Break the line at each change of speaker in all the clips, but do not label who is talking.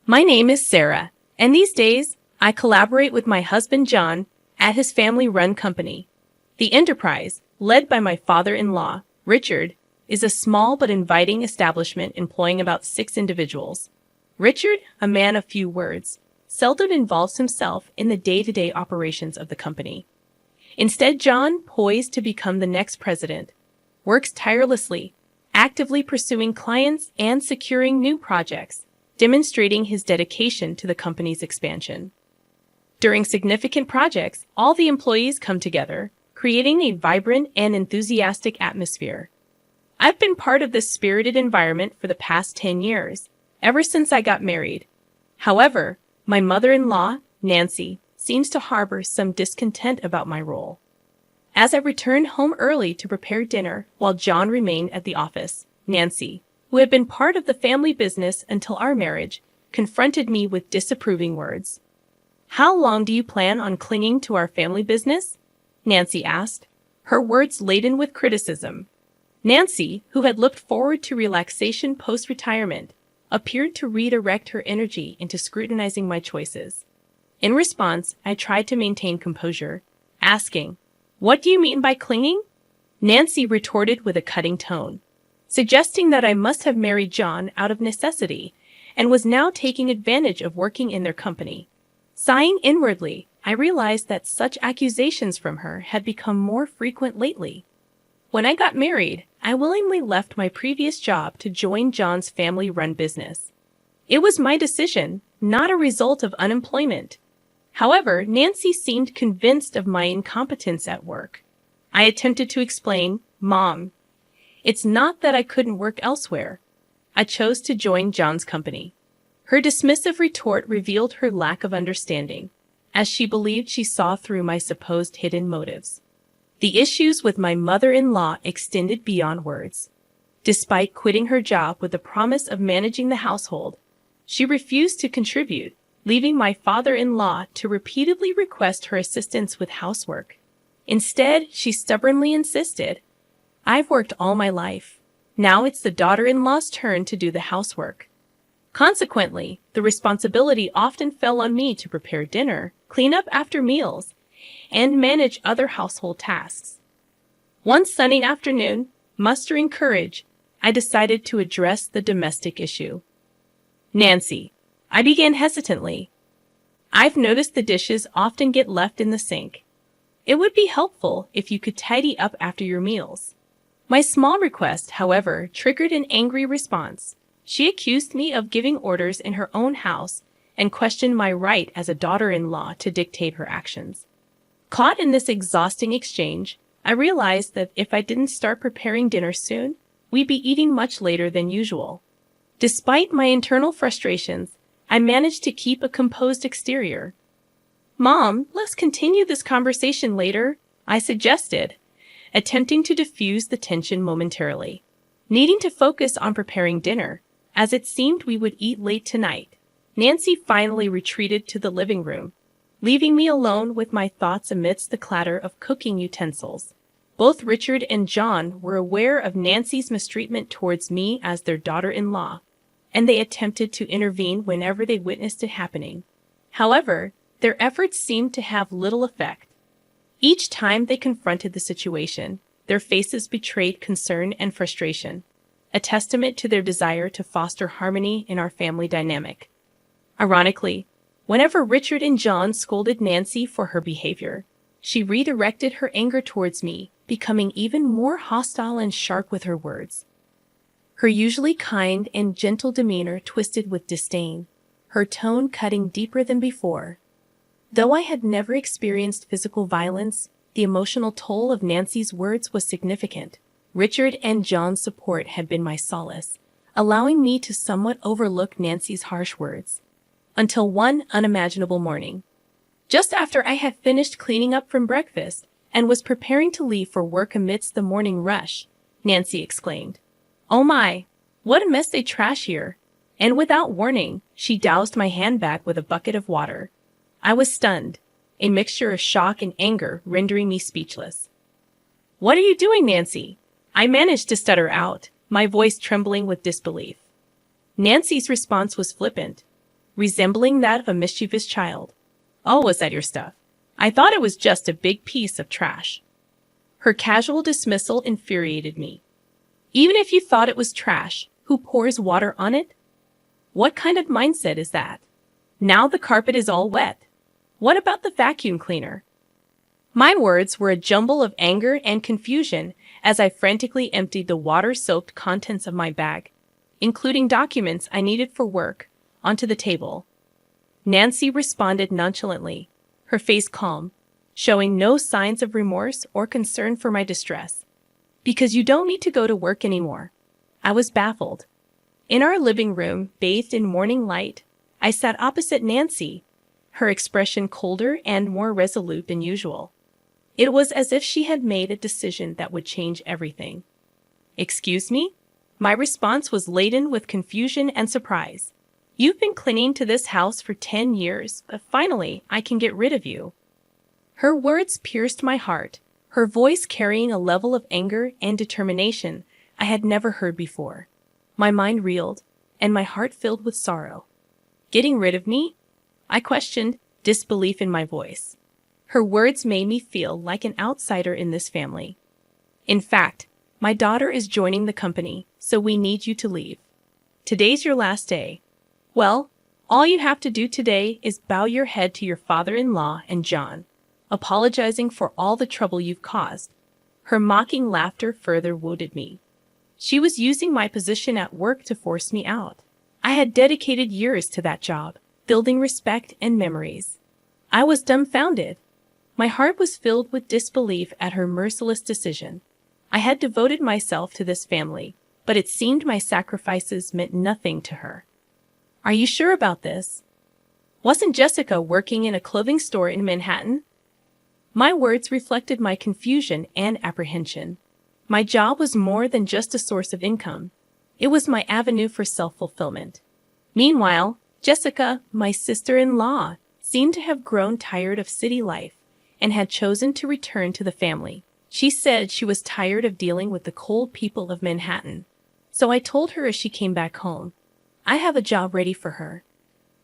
My name is Sarah, and these days I collaborate with my husband John at his family-run company. The enterprise, led by my father-in-law, Richard, is a small but inviting establishment employing about 6 individuals. Richard, a man of few words, seldom involves himself in the day-to-day operations of the company. Instead, John, poised to become the next president, works tirelessly, actively pursuing clients and securing new projects, demonstrating his dedication to the company's expansion. During significant projects, all the employees come together, creating a vibrant and enthusiastic atmosphere. I've been part of this spirited environment for the past 10 years, ever since I got married. However, my mother-in-law, Nancy, seems to harbor some discontent about my role. As I returned home early to prepare dinner while John remained at the office, Nancy, who had been part of the family business until our marriage, confronted me with disapproving words. "How long do you plan on clinging to our family business?" Nancy asked, her words laden with criticism. Nancy, who had looked forward to relaxation post-retirement, appeared to redirect her energy into scrutinizing my choices. In response, I tried to maintain composure, asking, "What do you mean by clinging?" Nancy retorted with a cutting tone, suggesting that I must have married John out of necessity and was now taking advantage of working in their company. Sighing inwardly, I realized that such accusations from her had become more frequent lately. When I got married, I willingly left my previous job to join John's family-run business. It was my decision, not a result of unemployment. However, Nancy seemed convinced of my incompetence at work. I attempted to explain, "Mom, it's not that I couldn't work elsewhere. I chose to join John's company." Her dismissive retort revealed her lack of understanding, as she believed she saw through my supposed hidden motives. The issues with my mother-in-law extended beyond words. Despite quitting her job with the promise of managing the household, she refused to contribute, leaving my father-in-law to repeatedly request her assistance with housework. Instead, she stubbornly insisted, "I've worked all my life. Now it's the daughter-in-law's turn to do the housework." Consequently, the responsibility often fell on me to prepare dinner, clean up after meals, and manage other household tasks. One sunny afternoon, mustering courage, I decided to address the domestic issue. "Nancy," I began hesitantly, "I've noticed the dishes often get left in the sink. It would be helpful if you could tidy up after your meals." My small request, however, triggered an angry response. She accused me of giving orders in her own house and questioned my right as a daughter-in-law to dictate her actions. Caught in this exhausting exchange, I realized that if I didn't start preparing dinner soon, we'd be eating much later than usual. Despite my internal frustrations, I managed to keep a composed exterior. "Mom, let's continue this conversation later," I suggested, attempting to diffuse the tension momentarily. Needing to focus on preparing dinner, as it seemed we would eat late tonight, Nancy finally retreated to the living room, leaving me alone with my thoughts amidst the clatter of cooking utensils. Both Richard and John were aware of Nancy's mistreatment towards me as their daughter-in-law, and they attempted to intervene whenever they witnessed it happening. However, their efforts seemed to have little effect. Each time they confronted the situation, their faces betrayed concern and frustration, a testament to their desire to foster harmony in our family dynamic. Ironically, whenever Richard and John scolded Nancy for her behavior, she redirected her anger towards me, becoming even more hostile and sharp with her words. Her usually kind and gentle demeanor twisted with disdain, her tone cutting deeper than before. Though I had never experienced physical violence, the emotional toll of Nancy's words was significant. Richard and John's support had been my solace, allowing me to somewhat overlook Nancy's harsh words. Until one unimaginable morning. Just after I had finished cleaning up from breakfast and was preparing to leave for work amidst the morning rush, Nancy exclaimed, "Oh my, what a mess they trash here!" And without warning, she doused my handbag with a bucket of water. I was stunned, a mixture of shock and anger rendering me speechless. "What are you doing, Nancy?" I managed to stutter out, my voice trembling with disbelief. Nancy's response was flippant. resembling that of a mischievous child. "Oh, was that your stuff? I thought it was just a big piece of trash." Her casual dismissal infuriated me. Even if you thought it was trash, who pours water on it? What kind of mindset is that? Now the carpet is all wet. What about the vacuum cleaner? My words were a jumble of anger and confusion as I frantically emptied the water-soaked contents of my bag, including documents I needed for work, onto the table. Nancy responded nonchalantly, her face calm, showing no signs of remorse or concern for my distress. "Because you don't need to go to work anymore." I was baffled. In our living room, bathed in morning light, I sat opposite Nancy, her expression colder and more resolute than usual. It was as if she had made a decision that would change everything. "Excuse me?" My response was laden with confusion and surprise. "You've been clinging to this house for 10 years, but finally I can get rid of you." Her words pierced my heart, her voice carrying a level of anger and determination I had never heard before. My mind reeled, and my heart filled with sorrow. "Getting rid of me?" I questioned, disbelief in my voice. Her words made me feel like an outsider in this family. "In fact, my daughter is joining the company, so we need you to leave. Today's your last day. Well, all you have to do today is bow your head to your father-in-law and John, apologizing for all the trouble you've caused." Her mocking laughter further wounded me. She was using my position at work to force me out. I had dedicated years to that job, building respect and memories. I was dumbfounded. My heart was filled with disbelief at her merciless decision. I had devoted myself to this family, but it seemed my sacrifices meant nothing to her. "Are you sure about this? Wasn't Jessica working in a clothing store in Manhattan?" My words reflected my confusion and apprehension. My job was more than just a source of income. It was my avenue for self-fulfillment. Meanwhile, Jessica, my sister-in-law, seemed to have grown tired of city life and had chosen to return to the family. She said she was tired of dealing with the cold people of Manhattan. So I told her as she came back home, I have a job ready for her.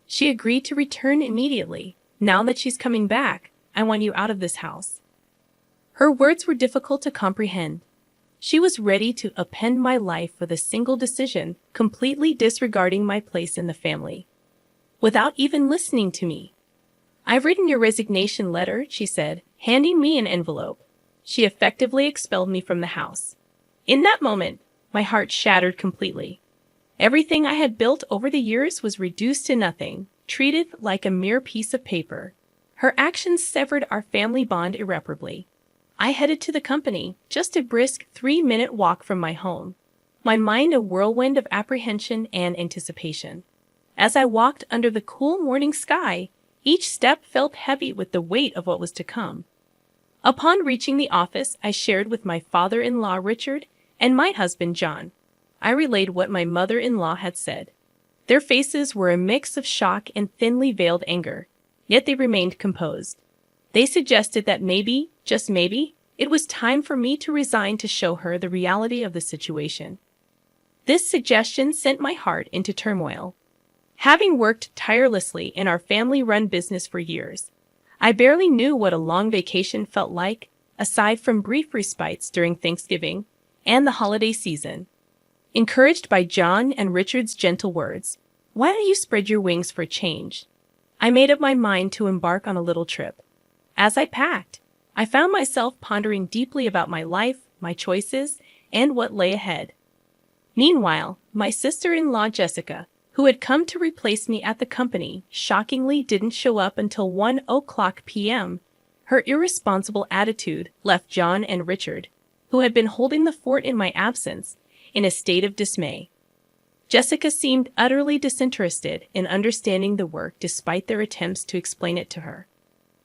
She agreed to return immediately. "Now that she's coming back, I want you out of this house." Her words were difficult to comprehend. She was ready to upend my life with a single decision, completely disregarding my place in the family, without even listening to me. "I've written your resignation letter," she said, handing me an envelope. She effectively expelled me from the house. In that moment, my heart shattered completely. Everything I had built over the years was reduced to nothing, treated like a mere piece of paper. Her actions severed our family bond irreparably. I headed to the company, just a brisk 3-minute walk from my home, my mind a whirlwind of apprehension and anticipation. As I walked under the cool morning sky, each step felt heavy with the weight of what was to come. Upon reaching the office, I shared with my father-in-law Richard and my husband John. I relayed what my mother-in-law had said. Their faces were a mix of shock and thinly veiled anger, yet they remained composed. They suggested that maybe, just maybe, it was time for me to resign to show her the reality of the situation. This suggestion sent my heart into turmoil. Having worked tirelessly in our family-run business for years, I barely knew what a long vacation felt like, aside from brief respites during Thanksgiving and the holiday season. Encouraged by John and Richard's gentle words, "Why don't you spread your wings for a change?" I made up my mind to embark on a little trip. As I packed, I found myself pondering deeply about my life, my choices, and what lay ahead. Meanwhile, my sister-in-law Jessica, who had come to replace me at the company, shockingly didn't show up until 1:00 p.m. Her irresponsible attitude left John and Richard, who had been holding the fort in my absence, in a state of dismay. Jessica seemed utterly disinterested in understanding the work despite their attempts to explain it to her.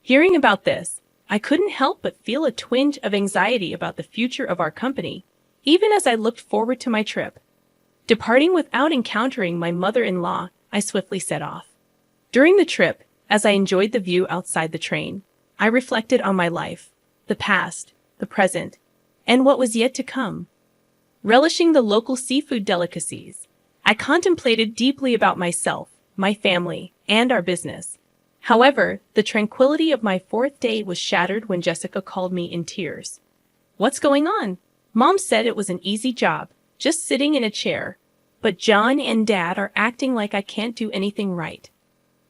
Hearing about this, I couldn't help but feel a twinge of anxiety about the future of our company, even as I looked forward to my trip. Departing without encountering my mother-in-law, I swiftly set off. During the trip, as I enjoyed the view outside the train, I reflected on my life, the past, the present, and what was yet to come. Relishing the local seafood delicacies, I contemplated deeply about myself, my family, and our business. However, the tranquility of my fourth day was shattered when Jessica called me in tears. "What's going on?" Mom said it was an easy job, just sitting in a chair. But John and Dad are acting like I can't do anything right.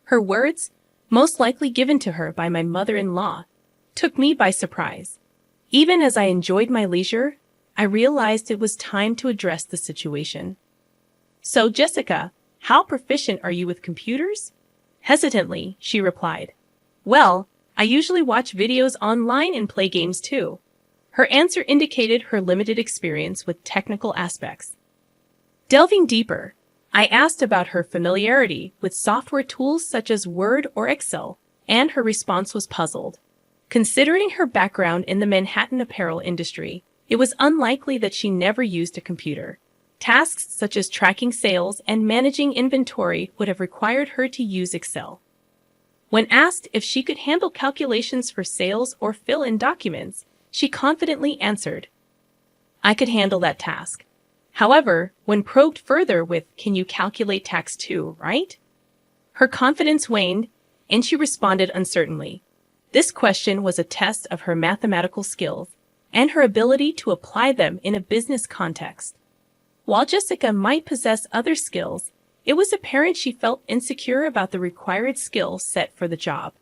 Her words, most likely given to her by my mother-in-law, took me by surprise. Even as I enjoyed my leisure, I realized it was time to address the situation. "So, Jessica, how proficient are you with computers?" Hesitantly, she replied. "Well, I usually watch videos online and play games too." Her answer indicated her limited experience with technical aspects. Delving deeper, I asked about her familiarity with software tools such as Word or Excel, and her response was puzzled. Considering her background in the Manhattan apparel industry, it was unlikely that she never used a computer. Tasks such as tracking sales and managing inventory would have required her to use Excel. When asked if she could handle calculations for sales or fill in documents, she confidently answered, "I could handle that task." However, when probed further with, "Can you calculate tax too, right?" her confidence waned, and she responded uncertainly. This question was a test of her mathematical skills and her ability to apply them in a business context. While Jessica might possess other skills, it was apparent she felt insecure about the required skill set for the job.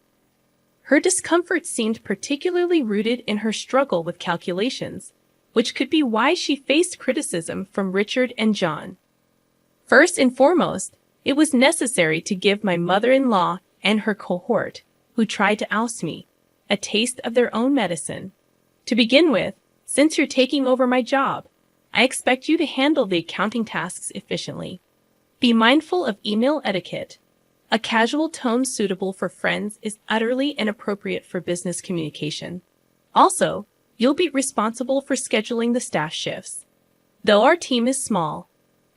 Her discomfort seemed particularly rooted in her struggle with calculations, which could be why she faced criticism from Richard and John. First and foremost, it was necessary to give my mother-in-law and her cohort, who tried to oust me, a taste of their own medicine. To begin with, since you're taking over my job, I expect you to handle the accounting tasks efficiently. Be mindful of email etiquette. A casual tone suitable for friends is utterly inappropriate for business communication. Also, you'll be responsible for scheduling the staff shifts. Though our team is small,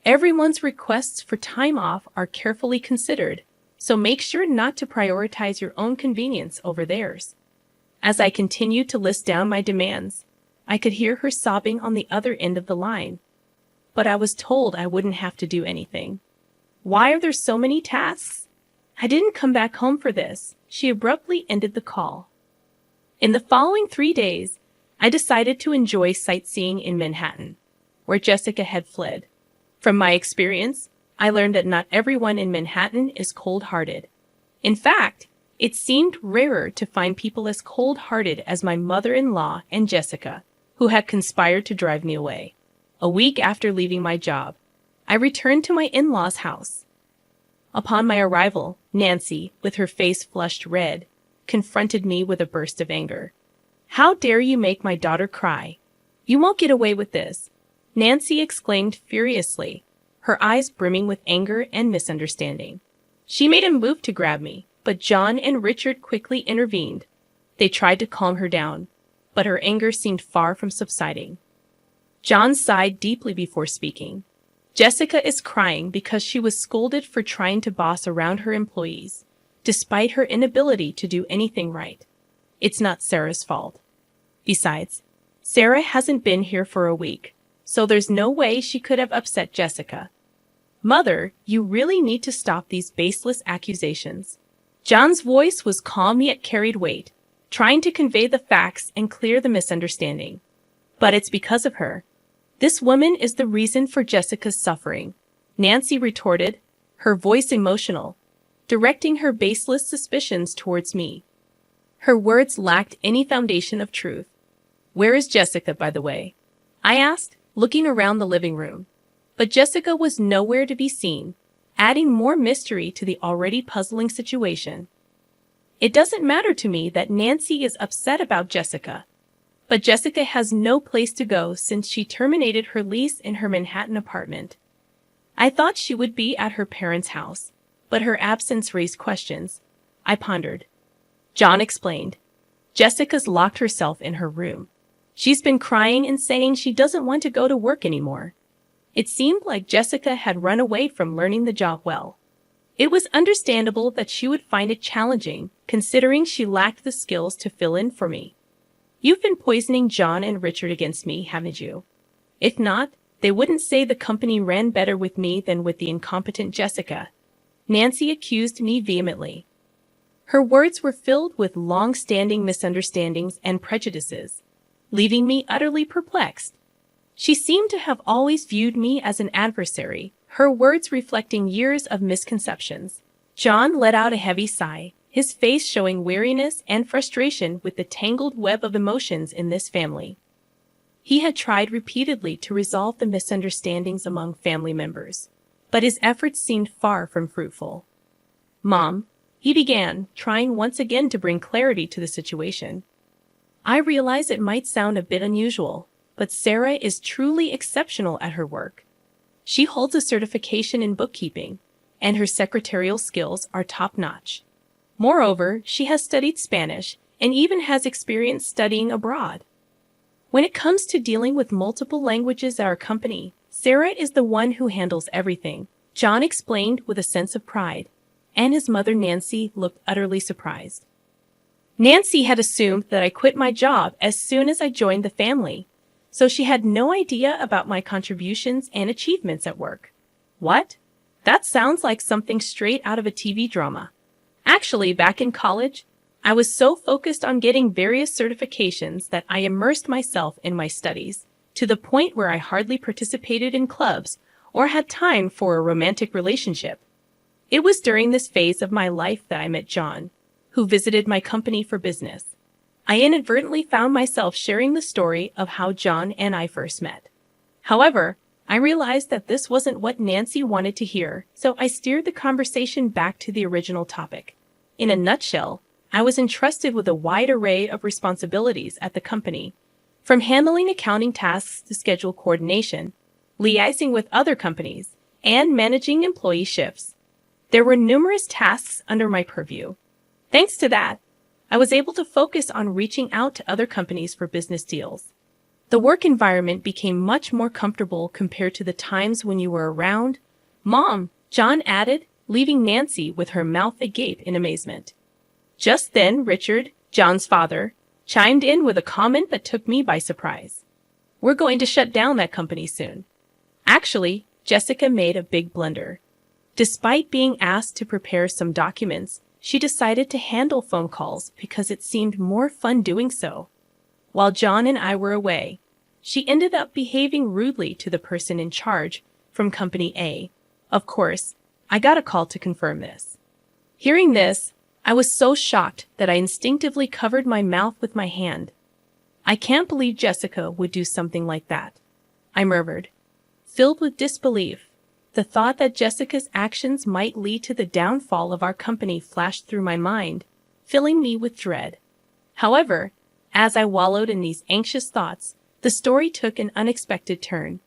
everyone's requests for time off are carefully considered, so make sure not to prioritize your own convenience over theirs. As I continued to list down my demands, I could hear her sobbing on the other end of the line. But I was told I wouldn't have to do anything. Why are there so many tasks? I didn't come back home for this. She abruptly ended the call. In the following 3 days, I decided to enjoy sightseeing in Manhattan, where Jessica had fled. From my experience, I learned that not everyone in Manhattan is cold-hearted. In fact, it seemed rarer to find people as cold-hearted as my mother-in-law and Jessica, who had conspired to drive me away. A week after leaving my job, I returned to my in-laws' house. Upon my arrival, Nancy, with her face flushed red, confronted me with a burst of anger. "How dare you make my daughter cry? You won't get away with this," Nancy exclaimed furiously, her eyes brimming with anger and misunderstanding. She made a move to grab me, but John and Richard quickly intervened. They tried to calm her down, but her anger seemed far from subsiding. John sighed deeply before speaking. "Jessica is crying because she was scolded for trying to boss around her employees, despite her inability to do anything right. It's not Sarah's fault. Besides, Sarah hasn't been here for a week, so there's no way she could have upset Jessica. Mother, you really need to stop these baseless accusations." John's voice was calm yet carried weight, trying to convey the facts and clear the misunderstanding. "But it's because of her. This woman is the reason for Jessica's suffering," Nancy retorted, her voice emotional, directing her baseless suspicions towards me. Her words lacked any foundation of truth. "Where is Jessica, by the way?" I asked, looking around the living room. But Jessica was nowhere to be seen, adding more mystery to the already puzzling situation. It doesn't matter to me that Nancy is upset about Jessica, but Jessica has no place to go since she terminated her lease in her Manhattan apartment. I thought she would be at her parents' house, but her absence raised questions. I pondered. John explained. "Jessica's locked herself in her room. She's been crying and saying she doesn't want to go to work anymore." It seemed like Jessica had run away from learning the job well. It was understandable that she would find it challenging, considering she lacked the skills to fill in for me. "You've been poisoning John and Richard against me, haven't you? If not, they wouldn't say the company ran better with me than with the incompetent Jessica." Nancy accused me vehemently. Her words were filled with long-standing misunderstandings and prejudices, leaving me utterly perplexed. She seemed to have always viewed me as an adversary, her words reflecting years of misconceptions. John let out a heavy sigh, his face showing weariness and frustration with the tangled web of emotions in this family. He had tried repeatedly to resolve the misunderstandings among family members, but his efforts seemed far from fruitful. "Mom," he began, trying once again to bring clarity to the situation. "I realize it might sound a bit unusual, but Sarah is truly exceptional at her work. She holds a certification in bookkeeping, and her secretarial skills are top-notch. Moreover, she has studied Spanish and even has experience studying abroad. When it comes to dealing with multiple languages at our company, Sarah is the one who handles everything," John explained with a sense of pride, and his mother Nancy looked utterly surprised. Nancy had assumed that I quit my job as soon as I joined the family, so she had no idea about my contributions and achievements at work. What? That sounds like something straight out of a TV drama. Actually, back in college, I was so focused on getting various certifications that I immersed myself in my studies, to the point where I hardly participated in clubs or had time for a romantic relationship. It was during this phase of my life that I met John, who visited my company for business. I inadvertently found myself sharing the story of how John and I first met. However, I realized that this wasn't what Nancy wanted to hear, so I steered the conversation back to the original topic. In a nutshell, I was entrusted with a wide array of responsibilities at the company, from handling accounting tasks to schedule coordination, liaising with other companies, and managing employee shifts. There were numerous tasks under my purview. Thanks to that, I was able to focus on reaching out to other companies for business deals. The work environment became much more comfortable compared to the times when you were around. "Mom," John added, leaving Nancy with her mouth agape in amazement. Just then, Richard, John's father, chimed in with a comment that took me by surprise. "We're going to shut down that company soon." Actually, Jessica made a big blunder. Despite being asked to prepare some documents, she decided to handle phone calls because it seemed more fun doing so. While John and I were away, she ended up behaving rudely to the person in charge from Company A. Of course, I got a call to confirm this. Hearing this, I was so shocked that I instinctively covered my mouth with my hand. "I can't believe Jessica would do something like that," I murmured. Filled with disbelief, the thought that Jessica's actions might lead to the downfall of our company flashed through my mind, filling me with dread. However, as I wallowed in these anxious thoughts, the story took an unexpected turn.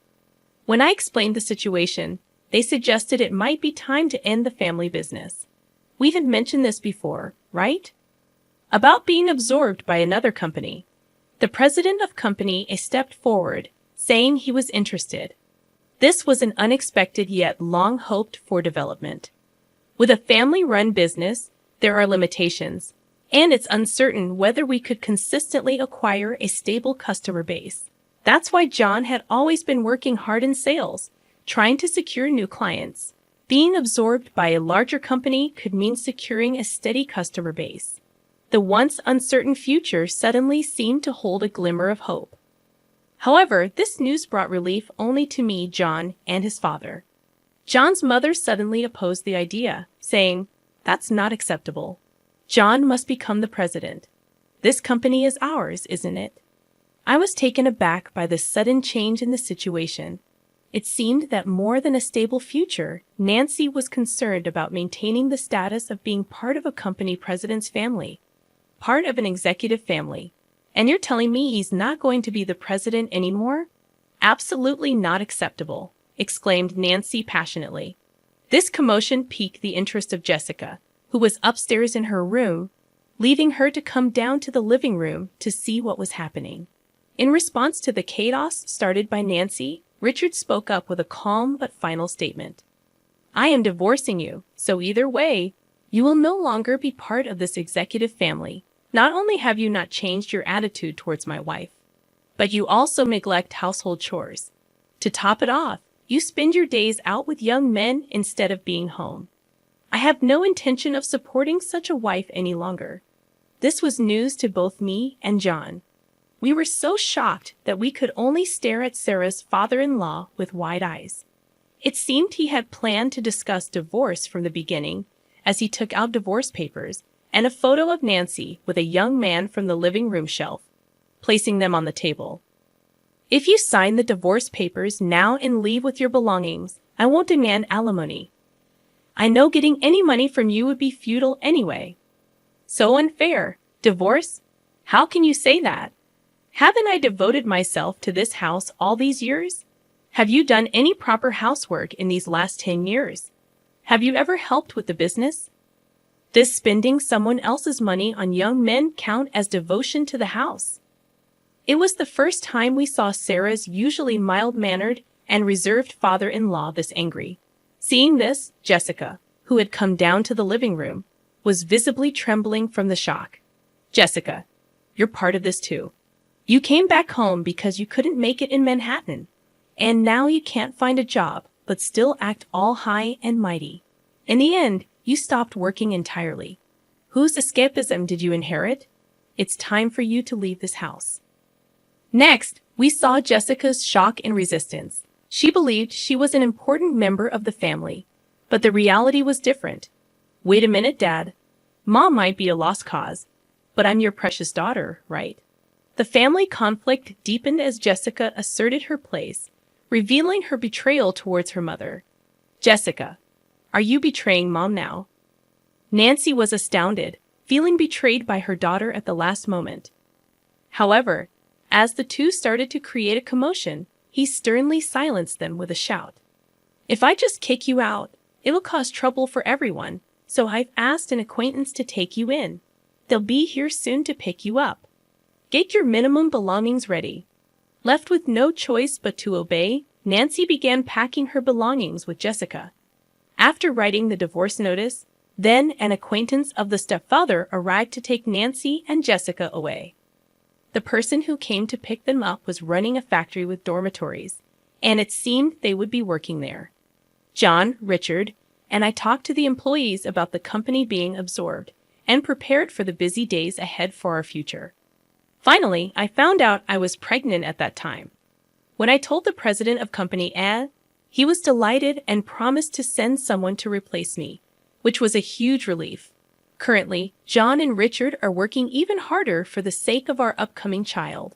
When I explained the situation, they suggested it might be time to end the family business. We had mentioned this before, right? About being absorbed by another company. The president of Company A stepped forward, saying he was interested. This was an unexpected yet long hoped-for development. With a family-run business, there are limitations, and it's uncertain whether we could consistently acquire a stable customer base. That's why John had always been working hard in sales, trying to secure new clients. Being absorbed by a larger company could mean securing a steady customer base. The once uncertain future suddenly seemed to hold a glimmer of hope. However, this news brought relief only to me, John, and his father. John's mother suddenly opposed the idea, saying, "That's not acceptable. John must become the president. This company is ours, isn't it?" I was taken aback by this sudden change in the situation. It seemed that more than a stable future, Nancy was concerned about maintaining the status of being part of a company president's family, part of an executive family. "And you're telling me he's not going to be the president anymore? Absolutely not acceptable," exclaimed Nancy passionately. This commotion piqued the interest of Jessica, who was upstairs in her room, leaving her to come down to the living room to see what was happening. In response to the chaos started by Nancy, Richard spoke up with a calm but final statement. "I am divorcing you, so either way, you will no longer be part of this executive family. Not only have you not changed your attitude towards my wife, but you also neglect household chores. To top it off, you spend your days out with young men instead of being home. I have no intention of supporting such a wife any longer. This was news to both me and John. We were so shocked that we could only stare at Sarah's father-in-law with wide eyes. It seemed he had planned to discuss divorce from the beginning, as he took out divorce papers and a photo of Nancy with a young man from the living room shelf, placing them on the table. If you sign the divorce papers now and leave with your belongings, I won't demand alimony. I know getting any money from you would be futile anyway. So unfair. Divorce? How can you say that? Haven't I devoted myself to this house all these years? Have you done any proper housework in these last 10 years? Have you ever helped with the business? Does spending someone else's money on young men count as devotion to the house? It was the first time we saw Sarah's usually mild-mannered and reserved father-in-law this angry. Seeing this, Jessica, who had come down to the living room, was visibly trembling from the shock. Jessica, you're part of this too. You came back home because you couldn't make it in Manhattan, and now you can't find a job, but still act all high and mighty. In the end, you stopped working entirely. Whose escapism did you inherit? It's time for you to leave this house. Next, we saw Jessica's shock and resistance. She believed she was an important member of the family, but the reality was different. Wait a minute, Dad. Mom might be a lost cause, but I'm your precious daughter, right? The family conflict deepened as Jessica asserted her place, revealing her betrayal towards her mother. Jessica, are you betraying Mom now? Nancy was astounded, feeling betrayed by her daughter at the last moment. However, as the two started to create a commotion, he sternly silenced them with a shout. If I just kick you out, it'll cause trouble for everyone, so I've asked an acquaintance to take you in. They'll be here soon to pick you up. Get your minimum belongings ready. Left with no choice but to obey, Nancy began packing her belongings with Jessica. After writing the divorce notice, then an acquaintance of the stepfather arrived to take Nancy and Jessica away. The person who came to pick them up was running a factory with dormitories, and it seemed they would be working there. John, Richard, and I talked to the employees about the company being absorbed and prepared for the busy days ahead for our future. Finally, I found out I was pregnant at that time. When I told the president of Company A, he was delighted and promised to send someone to replace me, which was a huge relief. Currently, John and Richard are working even harder for the sake of our upcoming child.